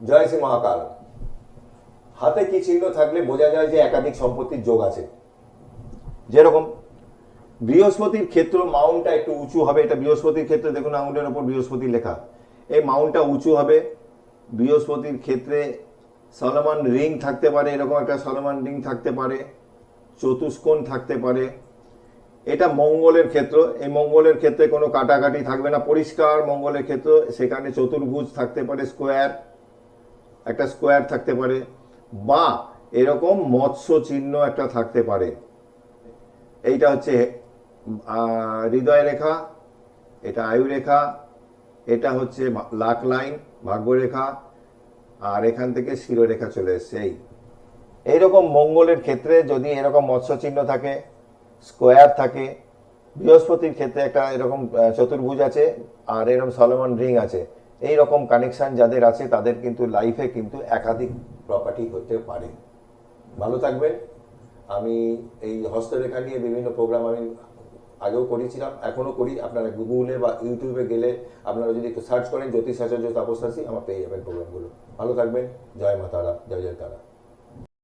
জয় শ্রী মহাকাল। হাতে কি চিহ্ন থাকলে বোঝা যায় যে একাধিক সম্পত্তির যোগ আছে। যেরকম বৃহস্পতির ক্ষেত্র মাউন্টটা একটু উঁচু হবে, এটা বৃহস্পতির ক্ষেত্রে দেখুন আঙুলের ওপর বৃহস্পতি লেখা, এই মাউন্টটা উঁচু হবে। বৃহস্পতির ক্ষেত্রে সলোমন রিং থাকতে পারে, এরকম একটা সলোমন রিং থাকতে পারে, চতুষ্কোণ থাকতে পারে। এটা মঙ্গলের ক্ষেত্র, এই মঙ্গলের ক্ষেত্রে কোনো কাটাকাটি থাকবে না, পরিষ্কার মঙ্গলের ক্ষেত্র। সেখানে চতুর্ভুজ থাকতে পারে, স্কোয়ার, একটা স্কোয়ার থাকতে পারে, বা এরকম মৎস্য চিহ্ন একটা থাকতে পারে। এইটা হচ্ছে হৃদয় রেখা, এটা আয়ু রেখা, এটা হচ্ছে লাক লাইন, ভাগ্যরেখা, আর এখান থেকে শিরোরেখা চলে এসছে। এইরকম মঙ্গলের ক্ষেত্রে যদি এরকম মৎস্য চিহ্ন থাকে, স্কোয়ার থাকে, বৃহস্পতির ক্ষেত্রে একটা এরকম চতুর্ভুজ আছে, আর এরকম সলোমন রিং আছে, এই রকম কানেকশন যাদের আছে তাদের কিন্তু লাইফে কিন্তু একাধিক প্রপার্টি হতে পারে। ভালো থাকবেন। আমি এই হস্তরেখা নিয়ে বিভিন্ন প্রোগ্রাম আমি আগেও করেছিলাম, এখনও করি। আপনারা গুগলে বা ইউটিউবে গেলে আপনারা যদি একটু সার্চ করেন জ্যোতিষাচার্য তাপস রাশি, আমার পেয়ে যাবেন প্রোগ্রামগুলো। ভালো থাকবেন। জয় মা তারা, জয় জয় তারা।